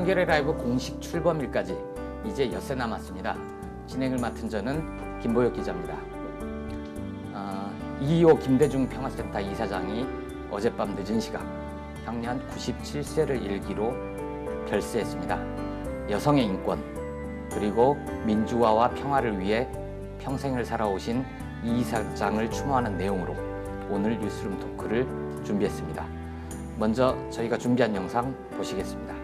한겨레 라이브 공식 출범일까지 이제 엿새 남았습니다. 진행을 맡은 저는 김보혁 기자입니다. 2.25 김대중 평화센터 이사장이 어젯밤 늦은 시각 향년 97세를 일기로 별세했습니다. 여성의 인권 그리고 민주화와 평화를 위해 평생을 살아오신 이 이사장을 추모하는 내용으로 오늘 뉴스룸 토크를 준비했습니다. 먼저 저희가 준비한 영상 보시겠습니다.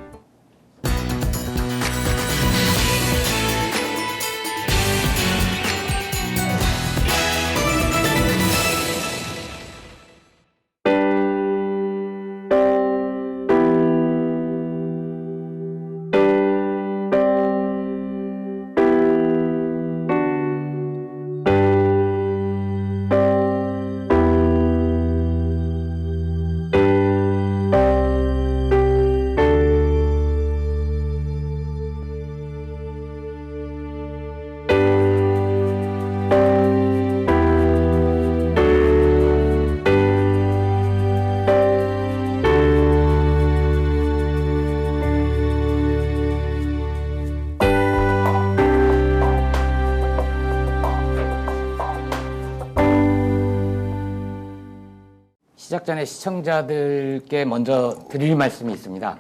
시작 전에 시청자들께 먼저 드릴 말씀이 있습니다.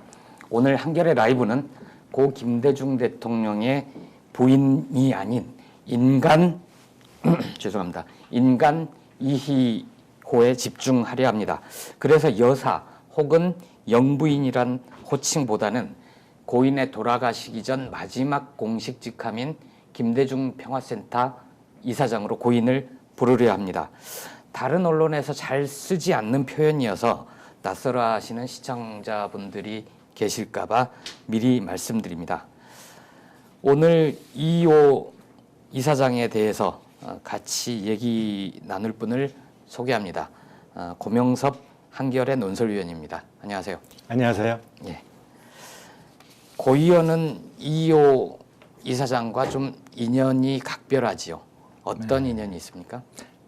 오늘 한겨레 라이브는 고 김대중 대통령의 부인이 아닌 인간 죄송합니다. 인간 이희호에 집중하려 합니다. 그래서 여사 혹은 영부인이란 호칭보다는 고인의 돌아가시기 전 마지막 공식 직함인 김대중 평화센터 이사장으로 고인을 부르려 합니다. 다른 언론에서 잘 쓰지 않는 표현이어서 낯설어 하시는 시청자분들이 계실까봐 미리 말씀드립니다. 오늘 2.25 이사장에 대해서 같이 얘기 나눌 분을 소개합니다. 고명섭 한겨레 논설위원입니다. 안녕하세요. 안녕하세요. 예. 고 의원은 2.25 이사장과 좀 인연이 각별하지요. 어떤 인연이 있습니까?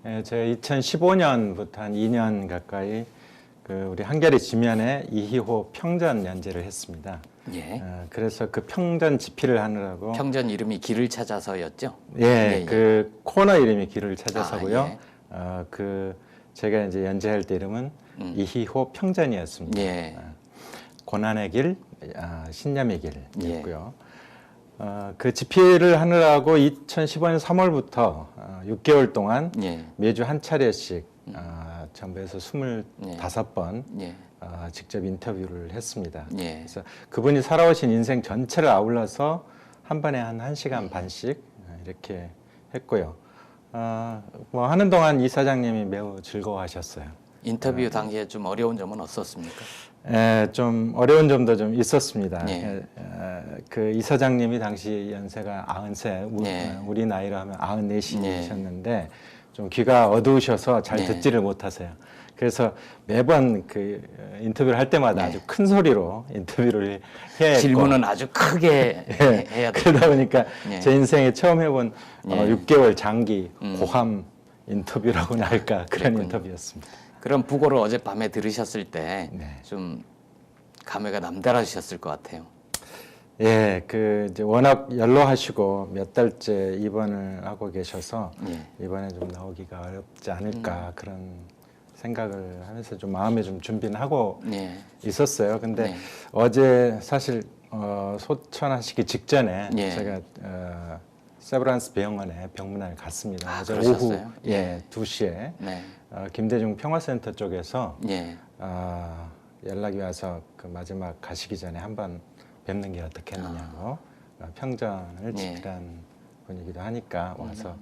네, 제가 2015년부터 한 2년 가까이 우리 한겨레 지면에 이희호 평전 연재를 했습니다. 예. 그래서 그 평전 집필을 하느라고 평전 이름이 길을 찾아서였죠? 예, 그 코너 이름이 길을 찾아서고요. 예. 제가 이제 연재할 때 이름은 이희호 평전이었습니다. 예. 고난의 길, 신념의 길이었고요. 그 집필을 하느라고 2015년 3월부터 6개월 동안 예. 매주 한 차례씩 전부에서 25번 예. 직접 인터뷰를 했습니다. 예. 그래서 그분이 살아오신 인생 전체를 아울러서 한 번에 한 1시간 반씩 이렇게 했고요. 뭐 하는 동안 이사장님이 매우 즐거워하셨어요. 인터뷰 당시에 좀 어려운 점은 없었습니까? 좀 어려운 점도 좀 있었습니다. 예. 그 이사장님이 당시 연세가 93, 예. 우리 나이로 하면 94이셨는데 좀 귀가 어두우셔서 잘 예. 듣지를 못하세요. 그래서 매번 그 인터뷰를 할 때마다 예. 아주 큰 소리로 인터뷰를 해야 했고 질문은 아주 크게 해야 돼요. 그러다 보니까 예. 제 인생에 처음 해본 예. 6개월 장기 고함 인터뷰라고나 할까 그런 그랬군요. 인터뷰였습니다. 그럼 부고를 어젯밤에 들으셨을 때 네. 좀 감회가 남다르셨을 것 같아요. 예, 이제 워낙 연로하시고 몇 달째 입원을 하고 계셔서 예. 이번에 좀 나오기가 어렵지 않을까 그런 생각을 하면서 좀 마음에 좀 준비는 하고 예. 있었어요. 근데 네. 어제 사실 소천하시기 직전에 예. 제가 세브란스 병원에 병문안을 갔습니다. 어제 그러셨어요? 오후 2시에 네. 김대중 평화센터 쪽에서 예. 연락이 와서 그 마지막 가시기 전에 한번 뵙는 게 어떻겠느냐고 평전을 집필한 분이기도 하니까 와서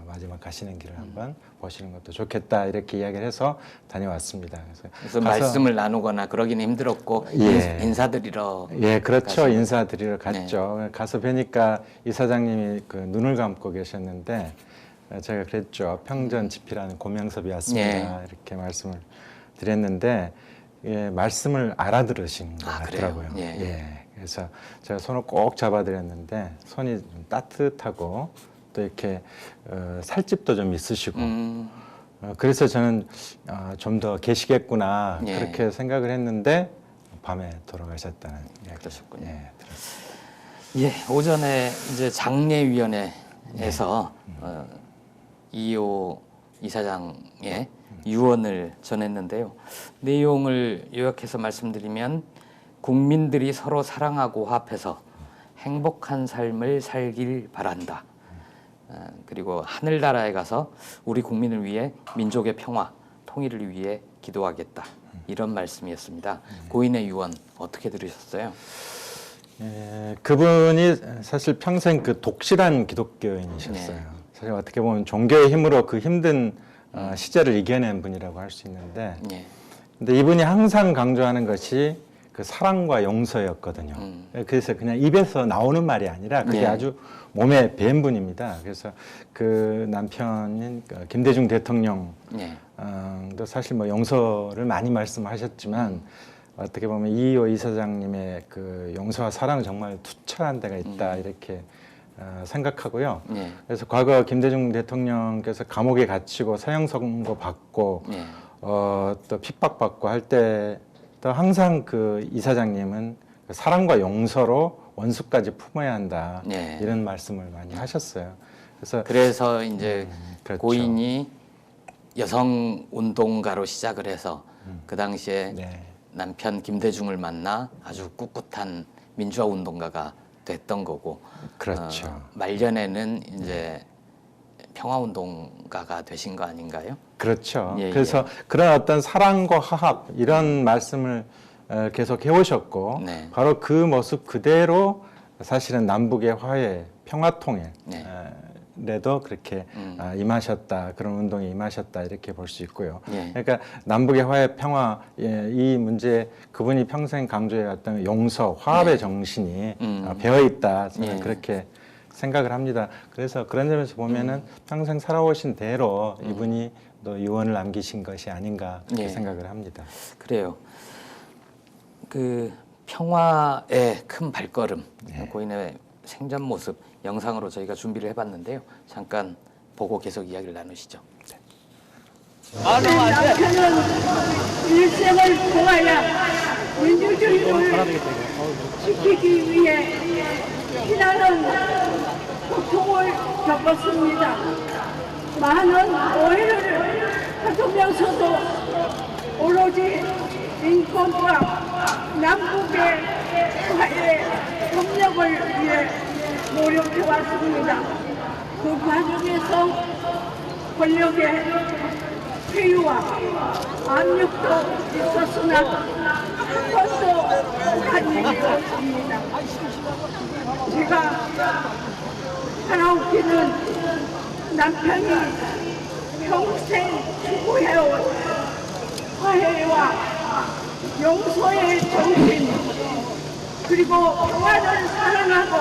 마지막 가시는 길을 한번 보시는 것도 좋겠다 이렇게 이야기를 해서 다녀왔습니다. 그래서 말씀을 나누거나 그러기는 힘들었고 예. 인사드리러 예, 그렇죠. 가시고. 인사드리러 갔죠. 가서 뵈니까 이사장님이 그 눈을 감고 계셨는데 제가 그랬죠. 평전 집필하는 고명섭이 왔습니다. 이렇게 말씀을 드렸는데 예, 말씀을 알아들으신 것 같더라고요. 예. 그래서 제가 손을 꼭 잡아드렸는데 손이 좀 따뜻하고 또 이렇게 살집도 좀 있으시고 그래서 저는 좀 더 계시겠구나 그렇게 생각을 했는데 밤에 돌아가셨다는 이야기. 그러셨군요. 예, 들었습니다. 예, 오전에 이제 장례위원회에서 이호 이사장의 유언을 전했는데요. 내용을 요약해서 말씀드리면 국민들이 서로 사랑하고 화합해서 행복한 삶을 살길 바란다. 그리고 하늘나라에 가서 우리 국민을 위해 민족의 평화, 통일을 위해 기도하겠다. 이런 말씀이었습니다. 고인의 유언 어떻게 들으셨어요? 예, 그분이 사실 평생 그 독실한 기독교인이셨어요. 네. 사실 어떻게 보면 종교의 힘으로 그 힘든 시절을 이겨낸 분이라고 할 수 있는데, 예. 근데 이분이 항상 강조하는 것이 그 사랑과 용서였거든요. 그래서 그냥 입에서 나오는 말이 아니라 그게 네. 아주 몸에 밴 분입니다. 그래서 그 남편인 김대중 대통령 예. 또 사실 뭐 용서를 많이 말씀하셨지만 어떻게 보면 이호 이사장님의 그 용서와 사랑은 정말 투철한 데가 있다 이렇게 생각하고요. 예. 그래서 과거 김대중 대통령께서 감옥에 갇히고 사형 선고 받고 예. 또 핍박받고 할 때 또 항상 그 이사장님은 그 사랑과 용서로 원수까지 품어야 한다 예. 이런 말씀을 많이 하셨어요. 그래서 그래서 이제 그렇죠. 고인이 여성 운동가로 시작을 해서 그 당시에 네. 남편 김대중을 만나 아주 꿋꿋한 민주화 운동가가 됐던 거고, 그렇죠. 말년에는 이제 평화 운동가가 되신 거 아닌가요? 그렇죠. 예, 그래서 그런 어떤 사랑과 화합 이런 말씀을 계속 해오셨고 네. 바로 그 모습 그대로 사실은 남북의 화해, 평화통일에도 네. 그렇게 임하셨다. 그런 운동에 임하셨다 이렇게 볼 수 있고요. 예. 그러니까 남북의 화해, 평화 이 문제 그분이 평생 강조해왔던 용서, 화합의 정신이 배어 있다. 저는 예. 그렇게 생각을 합니다. 그래서 그런 점에서 보면은 평생 살아오신 대로 이분이 또 유언을 남기신 것이 아닌가 그렇게 예. 생각을 합니다. 그래요. 그 평화의 큰 발걸음, 네. 고인의 생전 모습 영상으로 저희가 준비를 해봤는데요. 잠깐 보고 계속 이야기를 나누시죠. 남편은 일생을 통하여 민주주의를 지키기 위해 피나는 고통을 겪었습니다. 많은 오해를 하면서도 오로지 인권과 남북의 화해 협력을 위해 노력해왔습니다. 그 과정에서 권력의 회유와 압력도 있었으나 한 번도 한 일이 없습니다. 제가 살아오기는 남편이 평생 추구해온 화해와 용서의 정신 그리고 평화를 사랑하고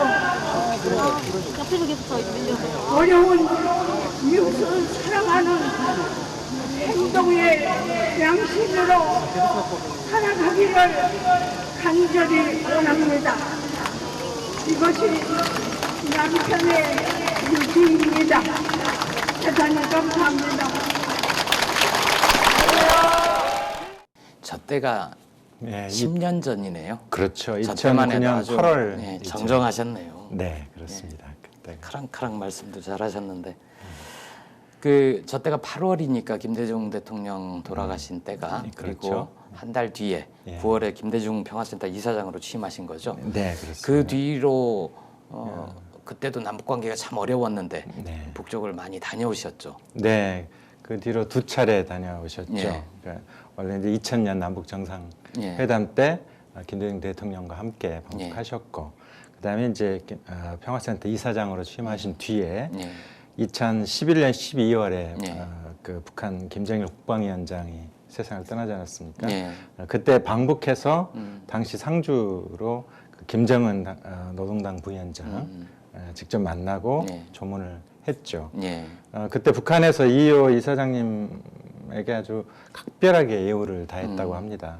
어려운 이웃을 사랑하는 행동의 양심으로 살아가기를 간절히 원합니다. 이것이 남편의 유지입니다. 대단히 감사합니다. 저 때가 네, 10년 전이네요. 그렇죠. 저 때만 해도 2009년 아주 8월 네, 정정하셨네요. 네, 그렇습니다. 그때 카랑카랑 말씀도 잘하셨는데 그 저 때가 8월이니까 김대중 대통령 돌아가신 때가 그리고 그렇죠. 한 달 뒤에 예. 9월에 김대중 평화센터 이사장으로 취임하신 거죠. 네, 그렇습니다. 그 뒤로 그때도 남북 관계가 참 어려웠는데 네. 북쪽을 많이 다녀오셨죠. 네, 그 뒤로 두 차례 다녀오셨죠. 예. 그러니까 원래 이제 2000년 남북 정상 예. 회담 때 김대중 대통령과 함께 방북하셨고, 그다음에 이제 평화센터 이사장으로 취임하신 뒤에 예. 2011년 12월에 예. 그 북한 김정일 국방위원장이 세상을 떠나지 않았습니까? 예. 그때 방북해서 당시 상주로 그 김정은 노동당 부위원장 직접 만나고 예. 조문을 했죠. 예. 그때 북한에서 이호 이사장님에게 아주 각별하게 예우를 다했다고 합니다.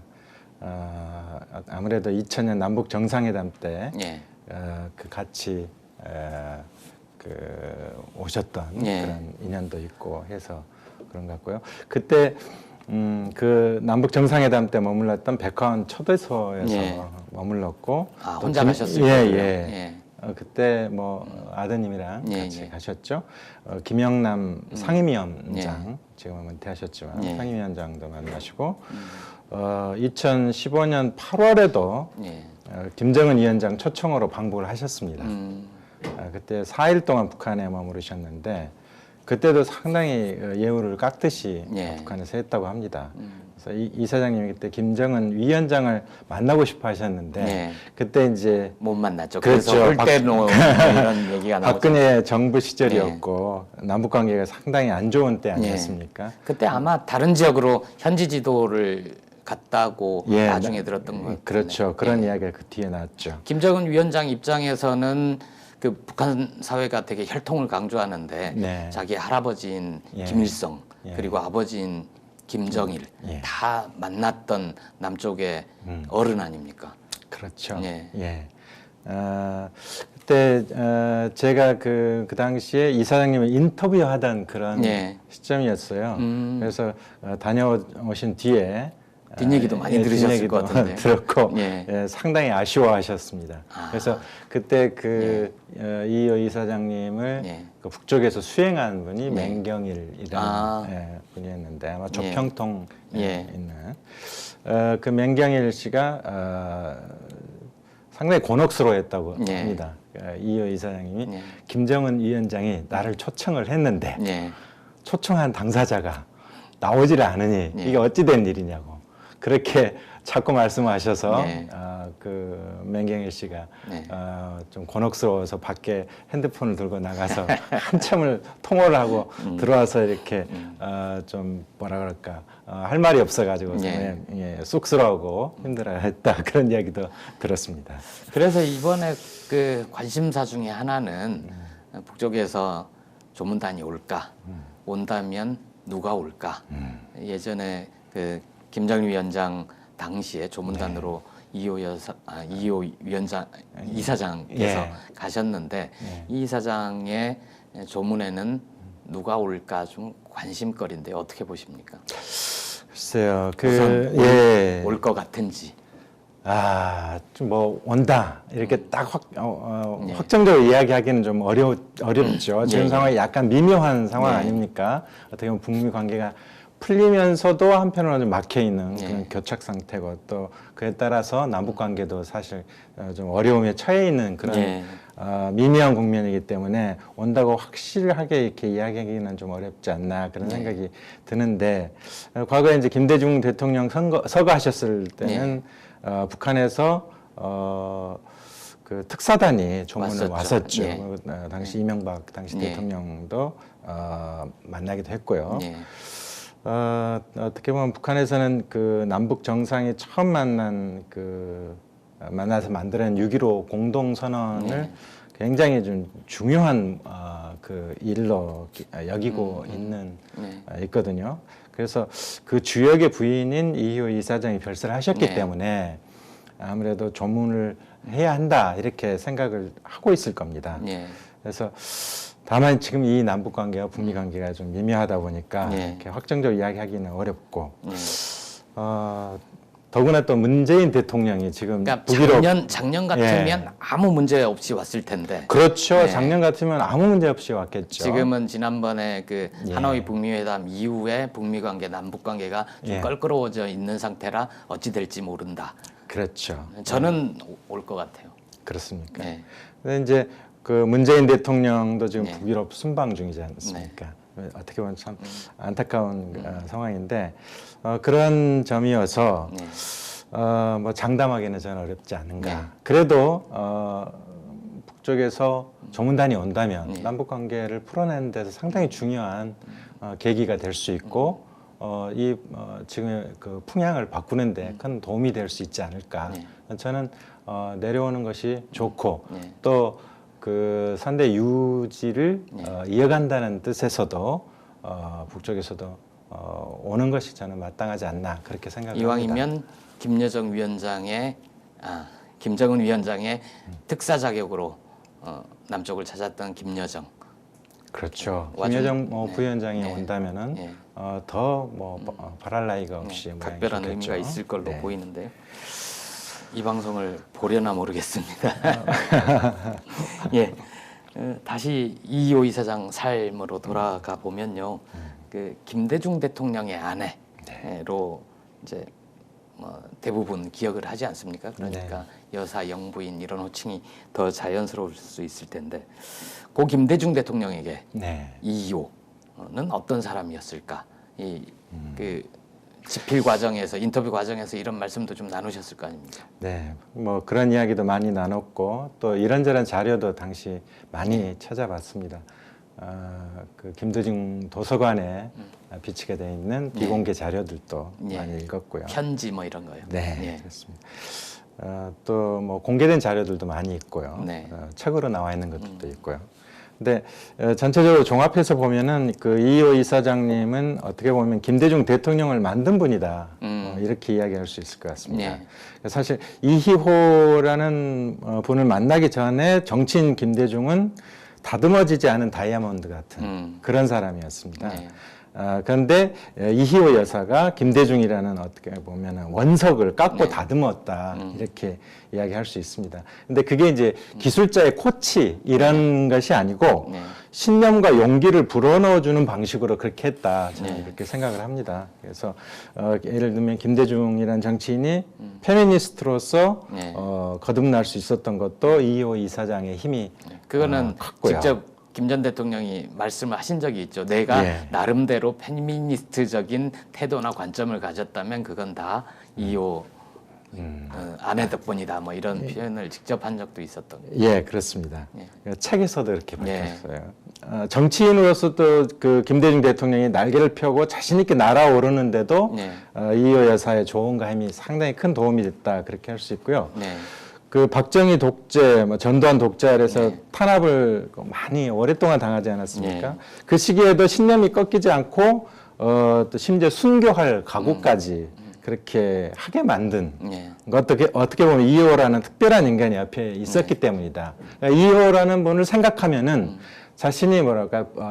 아무래도 2000년 남북 정상회담 때 예. 그 같이 그 오셨던 예. 그런 인연도 있고 해서 그런 것 같고요. 그때 그 남북 정상회담 때 머물렀던 백화원 초대소에서 예. 머물렀고 아, 또 혼자 가셨을 예, 거고요. 예. 예. 그때 뭐 아드님이랑 예, 같이 예. 가셨죠. 김영남 상임위원장 예. 지금은 은퇴하셨지만 예. 상임위원장도 만나시고 2015년 8월에도 예. 김정은 위원장 초청으로 방북을 하셨습니다. 음. 그때 4일 동안 북한에 머무르셨는데 그때도 상당히 예우를 깎듯이 예. 북한에서 했다고 합니다. 그래서 이 사장님이 그때 김정은 위원장을 만나고 싶어 하셨는데 예. 그때 이제 못 만났죠. 그렇죠. 그래서 홀대노 이런 얘기가 나오죠. 박근혜 정부 시절이었고 남북 관계가 상당히 안 좋은 때 예. 아니었습니까? 그때 아마 다른 지역으로 현지 지도를 갔다고 예, 나중에 들었던 것 같아요. 그렇죠. 그런 이야기가 그 뒤에 나왔죠. 김정은 위원장 입장에서는 그 북한 사회가 되게 혈통을 강조하는데 네. 자기 할아버지인 예. 김일성 예. 그리고 아버지인 김정일 예. 다 만났던 남쪽의 어른 아닙니까? 그렇죠. 예. 예. 그때 제가 그 당시에 이 사장님을 인터뷰하던 그런 예. 시점이었어요. 그래서 다녀오신 뒤에 뒷얘기도 많이 들으셨을 뒷얘기도 것 같은데. 들었고 예. 예, 상당히 아쉬워하셨습니다. 아. 그래서 그때 그 이호 이사장님을 예. 그 북쪽에서 수행한 분이 예. 맹경일이라는 아. 분이었는데 아마 예. 조평통에 예. 있는 그 맹경일 씨가 상당히 곤혹스러워했다고 예. 합니다. 이호 이사장님이 예. 김정은 위원장이 나를 초청을 했는데 예. 초청한 당사자가 나오지를 않으니 예. 이게 어찌된 일이냐고 그렇게 자꾸 말씀하셔서 예. 그 맹경일 씨가 네. 좀 곤혹스러워서 밖에 핸드폰을 들고 나가서 한참을 통화를 하고 들어와서 이렇게 좀 뭐라 그럴까 할 말이 없어가지고 예. 예, 쑥스러워하고 힘들어했다 그런 이야기도 들었습니다. 그래서 이번에 그 관심사 중에 하나는 북쪽에서 조문단이 올까 온다면 누가 올까 예전에 그 김정일 위원장 당시에 조문단으로 이호 위원장 이사장께서 예. 가셨는데 예. 이 이사장의 조문에는 누가 올까 좀 관심거리인데 어떻게 보십니까? 글쎄요, 우선 예. 올 것 같은지. 좀 뭐 온다 이렇게 딱 네. 확정적으로 이야기하기는 좀 어렵죠. 지금 예, 예. 상황이 약간 미묘한 상황 네. 아닙니까? 어떻게 보면 북미 관계가 풀리면서도 한편으로는 좀 막혀 있는 네. 그런 교착 상태고 또 그에 따라서 남북 관계도 사실 좀 어려움에 처해 있는 그런 네. 미묘한 국면이기 때문에 온다고 확실하게 이렇게 이야기하기는 좀 어렵지 않나 그런 네. 생각이 드는데 과거에 이제 김대중 대통령 서거하셨을 때는 북한에서 그 특사단이 조문을 왔었죠. 예. 당시 이명박 당시 예. 대통령도 만나기도 했고요. 예. 어떻게 보면 북한에서는 그 남북 정상이 처음 만나서 만들어낸 6.15 공동선언을 네. 굉장히 좀 중요한 그 일로 여기고 있거든요. 그래서 그 주역의 부인인 이호 이사장이 별세를 하셨기 네. 때문에 아무래도 조문을 해야 한다 이렇게 생각을 하고 있을 겁니다. 예. 그래서 다만 지금 이 남북 관계와 북미 관계가 좀 미묘하다 보니까 예. 이렇게 확정적으로 이야기하기는 어렵고 예. 더구나 또 문재인 대통령이 지금 그러니까 북위로 작년 같으면 예. 아무 문제 없이 왔을 텐데 그렇죠. 네. 작년 같으면 아무 문제 없이 왔겠죠. 지금은 지난번에 그 예. 하노이 북미회담 이후에 북미 관계, 남북 관계가 좀 예. 껄끄러워져 있는 상태라 어찌 될지 모른다. 그렇죠. 저는 올 것 같아요. 그렇습니까? 네. 근데 이제 그 문재인 대통령도 지금 네. 북유럽 순방 중이지 않습니까? 어떻게 보면 참 안타까운 상황인데 그런 점이어서 네. 뭐 장담하기는 저는 어렵지 않은가. 네. 그래도 북쪽에서 조문단이 온다면 네. 남북 관계를 풀어내는 데서 상당히 중요한 계기가 될 수 있고 지금 그 풍향을 바꾸는데 큰 도움이 될 수 있지 않을까. 네. 저는 내려오는 것이 좋고 네. 또 그 선대 유지를 이어간다는 뜻에서도 북쪽에서도 오는 것이 저는 마땅하지 않나 그렇게 생각합니다. 이왕이면 김여정 위원장의 김정은 위원장의 특사 자격으로 남쪽을 찾았던 김여정 그렇죠. 와중- 김여정 네. 부위원장이 네. 온다면은 네. 더 바랄 나위가 없이 모양이 각별한 좋겠죠. 의미가 있을 걸로 네. 보이는데요. 이 방송을 보려나 모르겠습니다. 예, 다시 이호 이사장 삶으로 돌아가 보면요, 그 김대중 대통령의 아내로 이제 뭐 대부분 기억을 하지 않습니까? 그러니까 여사, 영부인 이런 호칭이 더 자연스러울 수 있을 텐데, 고 김대중 대통령에게 네. 이호는 어떤 사람이었을까? 그 집필 과정에서, 인터뷰 과정에서 이런 말씀도 좀 나누셨을 거 아닙니까? 네, 뭐 그런 이야기도 많이 나눴고 또 이런저런 자료도 당시 많이 찾아봤습니다. 그 김대중 도서관에 비치게 돼 있는 비공개 자료들도 예. 많이 읽었고요. 편지 뭐 이런 거요. 네, 예. 그렇습니다. 또 뭐 공개된 자료들도 많이 있고요. 네. 책으로 나와 있는 것들도 있고요. 근데 전체적으로 종합해서 보면은 그 이호 이사장님은 어떻게 보면 김대중 대통령을 만든 분이다. 이렇게 이야기할 수 있을 것 같습니다. 네. 사실 이희호라는 분을 만나기 전에 정치인 김대중은 다듬어지지 않은 다이아몬드 같은 그런 사람이었습니다. 네. 그런데 이희호 여사가 김대중이라는 어떻게 보면 원석을 깎고 네. 다듬었다 이렇게 이야기할 수 있습니다. 근데 그게 이제 기술자의 코치 이런 것이 아니고 네. 신념과 용기를 불어넣어주는 방식으로 그렇게 했다 저는 네. 그렇게 생각을 합니다. 그래서 예를 들면 김대중이라는 정치인이 페미니스트로서 네. 거듭날 수 있었던 것도 이희호 이사장의 힘이 그거는 컸고요. 직접 김 전 대통령이 말씀을 하신 적이 있죠. 내가 예. 나름대로 페미니스트적인 태도나 관점을 가졌다면 그건 다 이호 아내 덕분이다. 뭐 이런 표현을 직접 한 적도 있었던 거예요. 예, 그렇습니다. 책에서도 이렇게 네. 밝혔어요. 정치인으로서 또 그 김대중 대통령이 날개를 펴고 자신 있게 날아오르는데도 네. 이호 여사의 조언과 힘이 상당히 큰 도움이 됐다 그렇게 할 수 있고요. 네. 그 박정희 독재, 전두환 독재 아래서 네. 탄압을 많이 오랫동안 당하지 않았습니까? 네. 그 시기에도 신념이 꺾이지 않고 또 심지어 순교할 각오까지 그렇게 하게 만든 네. 어떻게 보면 이호라는 특별한 인간이 옆에 있었기 때문이다. 그러니까 이호라는 분을 생각하면은 자신이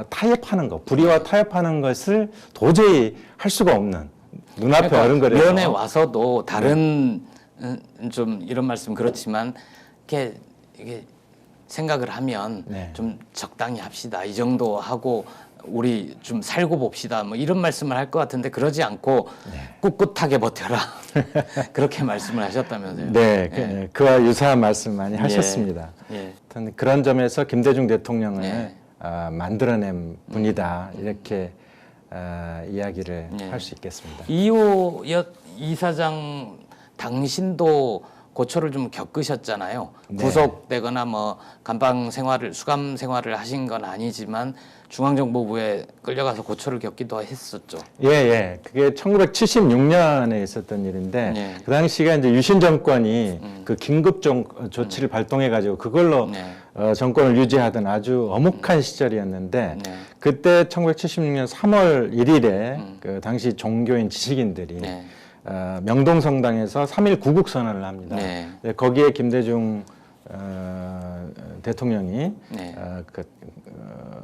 타협하는 것, 불의와 타협하는 것을 도저히 할 수가 없는 눈앞에 어른거려서 면에 와서도 다른 좀 이런 말씀 그렇지만 이게 생각을 하면 네. 좀 적당히 합시다. 이 정도 하고 우리 좀 살고 봅시다. 뭐 이런 말씀을 할 것 같은데 그러지 않고 꿋꿋하게 버텨라. 그렇게 말씀을 하셨다면서요. 네, 예. 그와 유사한 말씀 많이 하셨습니다. 예. 하여튼 그런 점에서 김대중 대통령을 네. 만들어낸 분이다 이렇게 이야기를 네. 할 수 있겠습니다. 이호 이사장 당신도 고초를 좀 겪으셨잖아요. 네. 구속되거나 뭐 감방 생활을 수감 생활을 하신 건 아니지만 중앙정보부에 끌려가서 고초를 겪기도 했었죠. 예. 그게 1976년에 있었던 일인데 네. 그 당시가 이제 유신 정권이 그 긴급 조치를 발동해 가지고 그걸로 네. 정권을 유지하던 아주 엄혹한 시절이었는데 네. 그때 1976년 3월 1일에 그 당시 종교인 지식인들이 네. 명동성당에서 3.1 구국 선언을 합니다. 네. 거기에 김대중 대통령이 네.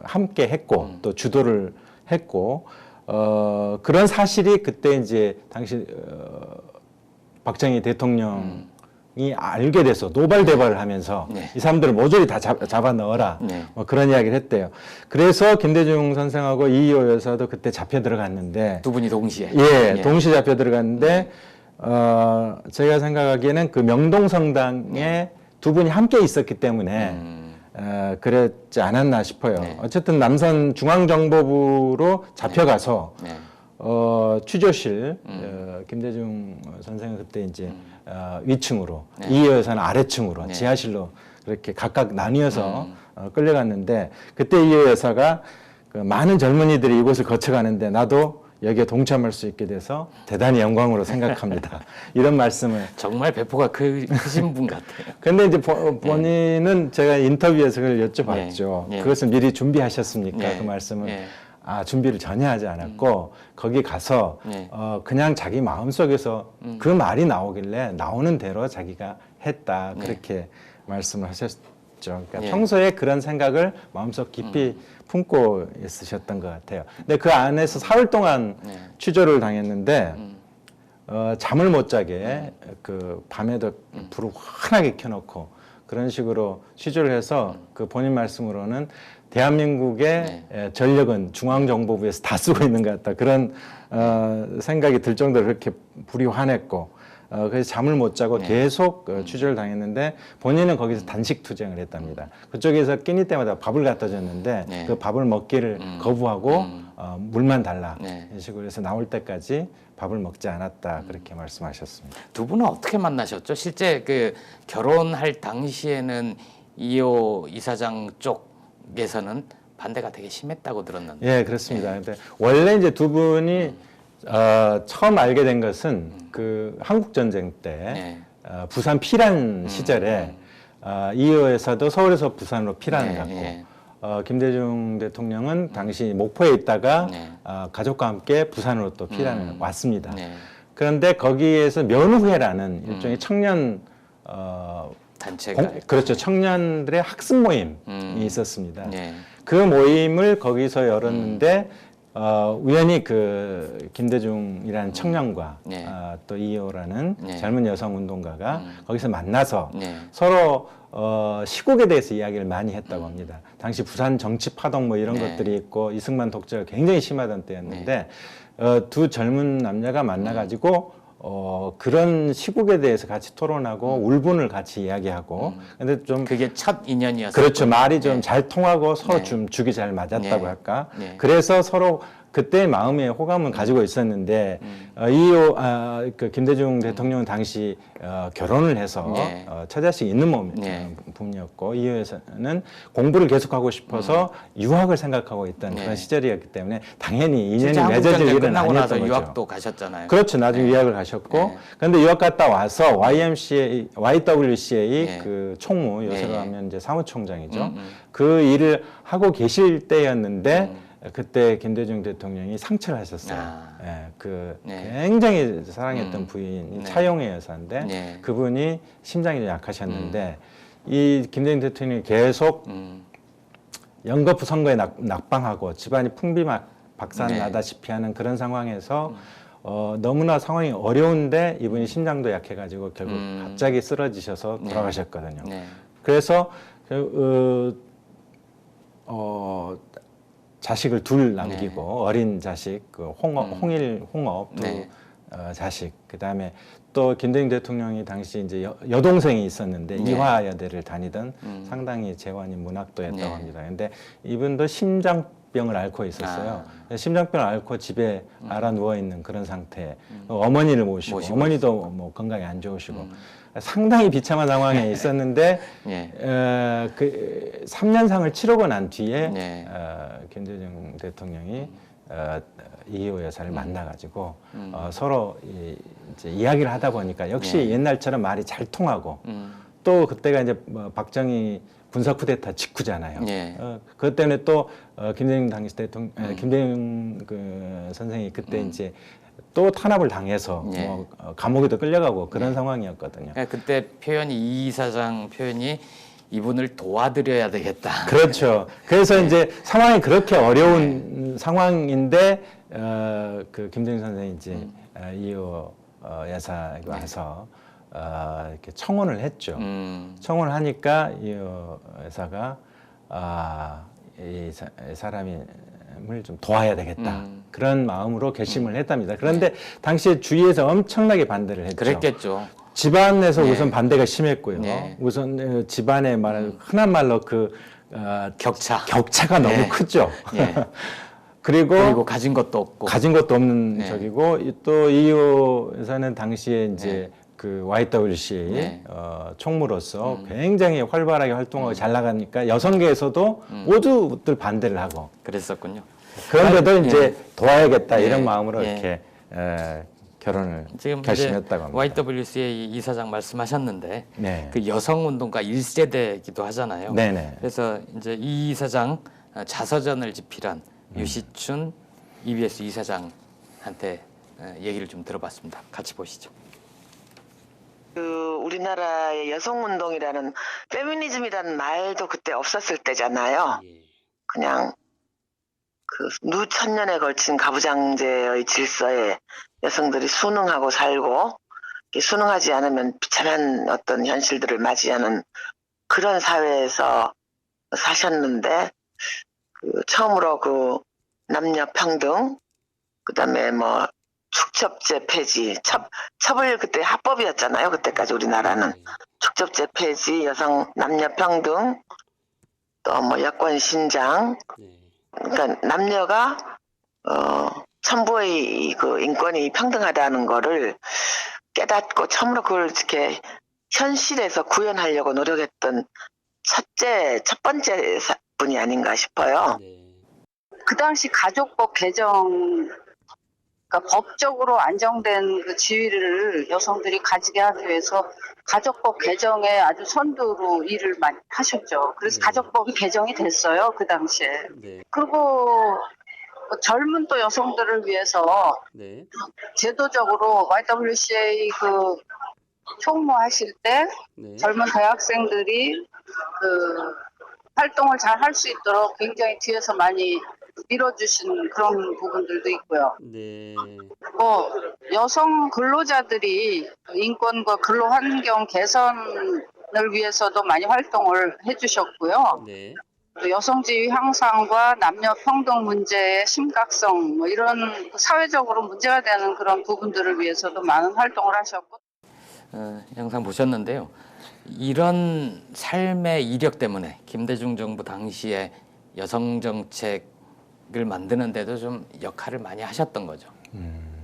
함께 했고 또 주도를 했고 그런 사실이 그때 이제 당시 박정희 대통령이 알게 돼서 노발대발을 하면서 네. 이 사람들을 모조리 다 잡아 넣어라 네. 뭐 그런 이야기를 했대요. 그래서 김대중 선생하고 이희호 여사도 그때 잡혀 들어갔는데 두 분이 동시에. 예, 동시에 잡혀 들어갔는데 제가 생각하기에는 그 명동성당에 두 분이 함께 있었기 때문에 그랬지 않았나 싶어요. 네. 어쨌든 남산 중앙정보부로 잡혀가서 네. 취조실 김대중 선생은 그때 이제 위층으로 이희호 여사는 아래층으로 네. 지하실로 그렇게 각각 나뉘어서 끌려갔는데 그때 이희호 여사가 그 많은 젊은이들이 이곳을 거쳐가는데 나도 여기에 동참할 수 있게 돼서 대단히 영광으로 생각합니다. 이런 말씀을. 정말 배포가 크신 분 같아요. 근데 이제 본인은 제가 인터뷰에서 그걸 여쭤봤죠. 네. 네. 그것을 미리 준비하셨습니까? 네. 그 말씀을. 네. 준비를 전혀 하지 않았고 거기 가서 네. 그냥 자기 마음속에서 그 말이 나오길래 나오는 대로 자기가 했다. 네. 그렇게 말씀을 했죠. 그러니까 예. 평소에 그런 생각을 마음속 깊이 품고 있으셨던 것 같아요. 근데 그 안에서 사흘 동안 예. 취조를 당했는데 잠을 못 자게 그 밤에도 불을 환하게 켜놓고 그런 식으로 취조를 해서 그 본인 말씀으로는 대한민국의 전력은 중앙정보부에서 다 쓰고 있는 것 같다. 그런 생각이 들 정도로 그렇게 불이 환했고 그래서 잠을 못 자고 계속 취조를 당했는데 본인은 거기서 단식 투쟁을 했답니다. 그쪽에서 끼니 때마다 밥을 갖다 줬는데 그 밥을 먹기를 거부하고 물만 달라 이런 식으로 해서 나올 때까지 밥을 먹지 않았다 그렇게 말씀하셨습니다. 두 분은 어떻게 만나셨죠? 실제 그 결혼할 당시에는 이호 이사장 쪽에서는 반대가 되게 심했다고 들었는데. 예, 그렇습니다. 근데 원래 이제 두 분이 처음 알게 된 것은 그 한국 전쟁 때 부산 피란 시절에 이호 여사도 서울에서 부산으로 피란을 갔고 김대중 대통령은 당시 목포에 있다가 가족과 함께 부산으로 또 피란을 왔습니다. 그런데 거기에서 면우회라는 일종의 청년 단체가 그렇죠. 청년들의 학습 모임이 있었습니다. 그 모임을 거기서 열었는데 우연히 그 김대중이라는 청년과 또 이호라는 젊은 여성 운동가가 거기서 만나서 서로 시국에 대해서 이야기를 많이 했다고 합니다. 당시 부산 정치 파동 뭐 이런 것들이 있고 이승만 독재가 굉장히 심하던 때였는데 두 젊은 남녀가 만나가지고 그런 시국에 대해서 같이 토론하고 울분을 같이 이야기하고 근데 좀 그게 첫 인연이었어요. 그렇죠. 말이 좀 잘 통하고 서로 좀 죽이 잘 맞았다고 할까. 그래서 서로 그때 마음의 호감은 가지고 있었는데 이호 그 김대중 대통령은 당시 결혼을 해서 처자식 있는 부모였고 이호 여사는 공부를 계속하고 싶어서 유학을 생각하고 있던 그런 시절이었기 때문에 당연히 인연이 맺어질 일은 아니었던 거죠. 유학도 가셨잖아요. 그렇죠. 나중에 유학을 가셨고 그런데 유학 갔다 와서 YWCA 그 총무 요새로 하면 이제 사무총장이죠. 그 일을 하고 계실 때였는데 그때 김대중 대통령이 상처를 하셨어요. 굉장히 사랑했던 부인이 차용혜 여사인데 그분이 심장이 좀 약하셨는데 이 김대중 대통령이 계속 연거푸 선거에 낙방하고 집안이 풍비박산 나다시피 하는 그런 상황에서 너무나 상황이 어려운데 이분이 심장도 약해가지고 결국 갑자기 쓰러지셔서 돌아가셨거든요. 그래서 자식을 둘 남기고 어린 자식 그 홍업 두 자식 그다음에 또 김대중 대통령이 당시 이제 여동생이 있었는데 이화여대를 다니던 상당히 재환이 문학도였다고 합니다. 근데 이분도 심장병을 앓고 있었어요. 심장병을 앓고 집에 알아 누워 있는 그런 상태. 어머니를 모시고 어머니도 뭐 건강이 안 좋으시고 상당히 비참한 상황에 있었는데 그 3년상을 치르고 난 뒤에 김대중 대통령이 이호 여사를 만나가지고 서로 이제 이야기를 하다 보니까 역시 옛날처럼 말이 잘 통하고 또 그때가 이제 박정희 군사 쿠데타 직후잖아요. 그것 때문에 또 김대중 당시 대통령 김대중 그 선생이 그때 이제 또 탄압을 당해서 뭐 감옥에도 끌려가고 그런 상황이었거든요. 그때 표현이 이 이사장 표현이 이분을 도와드려야 되겠다. 그렇죠. 그래서 이제 상황이 그렇게 어려운 상황인데 그 김대중 선생이 이제 이호 여사가 와서 이렇게 청혼을 했죠. 청혼을 하니까 이호 여사가 이 사람을 좀 도와야 되겠다. 그런 마음으로 결심을 했답니다. 그런데 당시에 주위에서 엄청나게 반대를 했죠. 그랬겠죠. 집안에서 우선 반대가 심했고요. 우선 집안의 흔한 말로 그 격차가 너무 크죠. 그리고 가진 것도 없고 없는 적이고 또 이호 여사는 당시에 이제 그 YWCA 총무로서 굉장히 활발하게 활동하고 잘 나가니까 여성계에서도 모두들 반대를 하고 그랬었군요. 그런데도 이제 도와야겠다 이런 마음으로 이렇게 결혼을 지금 결심했다고 합니다. YWCA 이사장 말씀하셨는데 그 여성운동가 1세대이기도 하잖아요. 그래서 이제 이 이사장 자서전을 집필한 유시춘 EBS 이사장한테 얘기를 좀 들어봤습니다. 같이 보시죠. 그 우리나라의 여성운동이라는 페미니즘이라는 말도 그때 없었을 때잖아요. 예. 그냥 그 누천년에 걸친 가부장제의 질서에 여성들이 순응하고 살고 순응하지 않으면 비참한 어떤 현실들을 맞이하는 그런 사회에서 사셨는데 처음으로 그 남녀 평등 그다음에 뭐 축첩제 폐지 첩을 그때 합법이었잖아요. 그때까지 우리나라는 예. 축첩제 폐지 여성 남녀 평등 또 뭐 여권 신장 네. 그러니까 남녀가 천부의 그 인권이 평등하다는 거를 깨닫고 처음으로 그걸 이렇게 현실에서 구현하려고 노력했던 첫 번째 분이 아닌가 싶어요. 네. 그 당시 가족법 개정, 그러니까 법적으로 안정된 그 지위를 여성들이 가지게 하기 위해서 가족법 개정에 아주 선두로 일을 많이 하셨죠. 그래서 네. 가족법이 개정이 됐어요, 그 당시에. 네. 그리고 젊은 또 여성들을 위해서 네. 제도적으로 YWCA 그 총무하실 때 네. 젊은 대학생들이 그 활동을 잘 할 수 있도록 굉장히 뒤에서 많이 밀어주신 그런 부분들도 있고요. 네. 뭐 여성 근로자들이 인권과 근로환경 개선을 위해서도 많이 활동을 해주셨고요. 네. 또 여성지위 향상과 남녀 평등 문제의 심각성 뭐 이런 사회적으로 문제가 되는 그런 부분들을 위해서도 많은 활동을 하셨고. 영상 보셨는데요. 이런 삶의 이력 때문에 김대중 정부 당시에 여성 정책을 만드는데도 좀 역할을 많이 하셨던 거죠.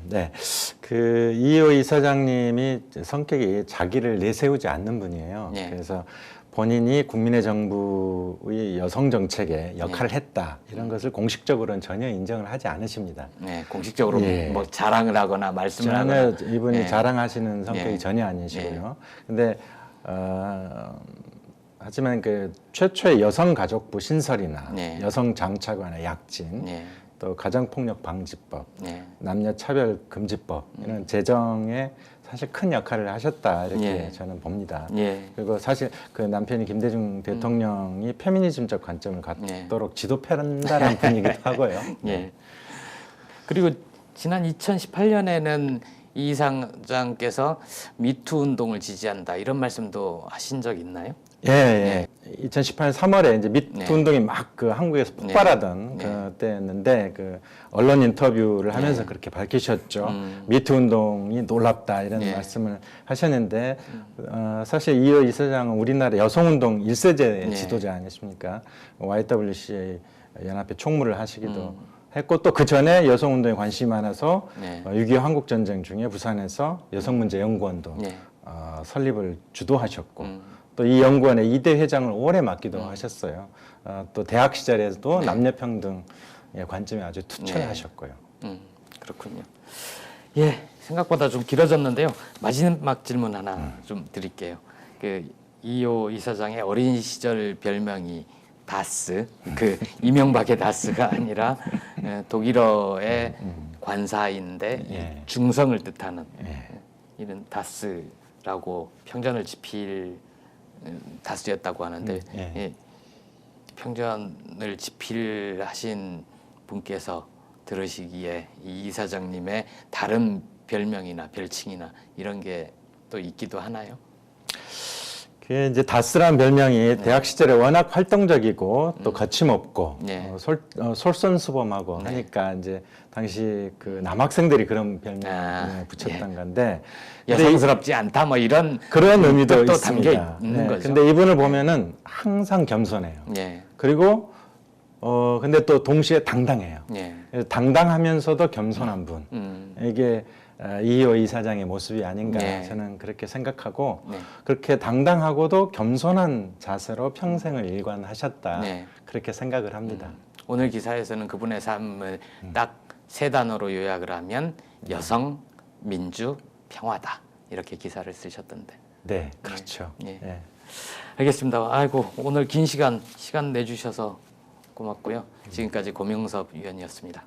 네, 그 이호 이사장님이 성격이 자기를 내세우지 않는 분이에요. 네. 그래서 본인이 국민의 정부의 여성 정책에 역할을 했다 이런 것을 공식적으로는 전혀 인정을 하지 않으십니다. 네, 공식적으로 예. 뭐 자랑을 하거나 말씀을 전혀 하거나. 이분이 예. 자랑하시는 성격이 예. 전혀 아니시고요. 근데 하지만 그 최초의 여성가족부 신설이나 네. 여성 장차관의 약진, 네. 또 가정폭력 방지법, 네. 남녀차별 금지법 이런 제정에 사실 큰 역할을 하셨다 이렇게 예. 저는 봅니다. 예. 그리고 사실 그 남편이 김대중 대통령이 페미니즘적 관점을 갖도록 지도편다라는 분이기도 하고요. 예. 그리고 지난 2018년에는 이 이사장께서 미투 운동을 지지한다 이런 말씀도 하신 적 있나요? 예, 예. 2018년 3월에 이제 미투 네. 운동이 막 그 한국에서 폭발하던 네. 그때였는데 그 언론 인터뷰를 하면서 그렇게 밝히셨죠. 미투 운동이 놀랍다 이런 네. 말씀을 하셨는데 사실 이호 이사장은 우리나라 여성 운동 1세대 네. 지도자 아니십니까? YWCA 연합회 총무를 하시기도 했고 또 그 전에 여성 운동에 관심이 많아서 네. 6.25 한국 전쟁 중에 부산에서 여성 문제 연구원도 네. 설립을 주도하셨고 또 이 연구원의 2대 회장을 오래 맡기도 하셨어요. 또 대학 시절에도 남녀평등의 관점에 아주 투철하셨고요. 그렇군요. 예, 생각보다 좀 길어졌는데요. 마지막 질문 하나 좀 드릴게요. 그 이호 이사장의 어린 시절 별명이 다스, 그 이명박의 다스가 아니라 독일어의 관사인데 예. 중성을 뜻하는 예. 이런 다스라고 평전을 지필 다스였다고 하는데 예. 예, 평전을 지필하신 분께서 들으시기에 이 이사장님의 다른 별명이나 별칭이나 이런 게 또 있기도 하나요? 그 이제 다스란 별명이 대학 시절에 워낙 활동적이고 또 거침없고 네. 솔선수범하고 네. 하니까 이제 당시 그 남학생들이 그런 별명을 아, 붙였던 건데 여성스럽지 않다 뭐 이런 그런 의미도 뜻도 있습니다. 담겨 있는 거죠. 근데 이분을 보면은 항상 겸손해요. 예, 그리고 근데 또 동시에 당당해요. 예, 그래서 당당하면서도 겸손한 분. 이게 이호 이사장의 모습이 아닌가 네. 저는 그렇게 생각하고 네. 그렇게 당당하고도 겸손한 자세로 평생을 일관하셨다 네. 그렇게 생각을 합니다. 오늘 기사에서는 그분의 삶을 딱 세 단어로 요약을 하면 여성, 민주, 평화다 이렇게 기사를 쓰셨던데. 네, 그렇죠. 예. 예. 알겠습니다. 아이고 오늘 긴 시간 내주셔서 고맙고요. 지금까지 고명섭 위원이었습니다.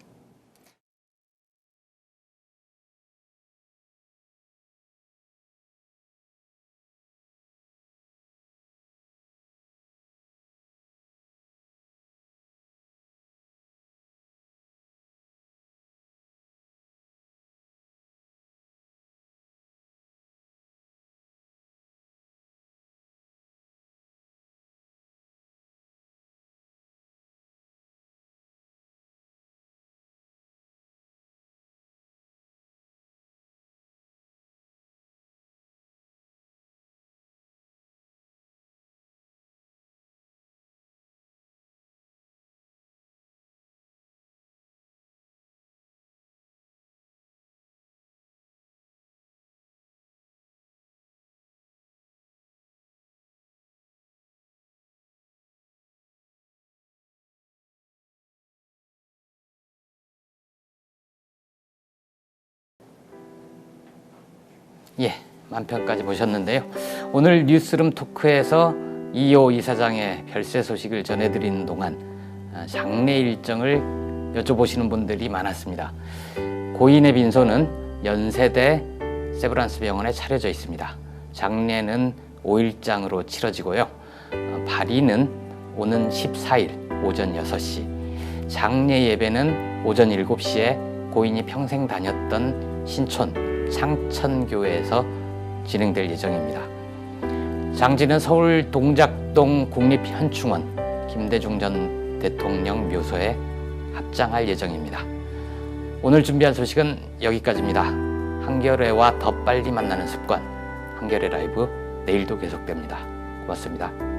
예, 만편까지 보셨는데요. 오늘 뉴스룸 토크에서 이호 이사장의 별세 소식을 전해드리는 동안 장례 일정을 여쭤보시는 분들이 많았습니다. 고인의 빈소는 연세대 세브란스 병원에 차려져 있습니다. 장례는 5일장으로 치러지고요. 발인은 오는 14일 오전 6시, 장례 예배는 오전 7시에 고인이 평생 다녔던 신촌 창천교회에서 진행될 예정입니다. 장지는 서울 동작동 국립현충원 김대중 전 대통령 묘소에 합장할 예정입니다. 오늘 준비한 소식은 여기까지입니다. 한겨레와 더 빨리 만나는 습관, 한겨레 라이브 내일도 계속됩니다. 고맙습니다.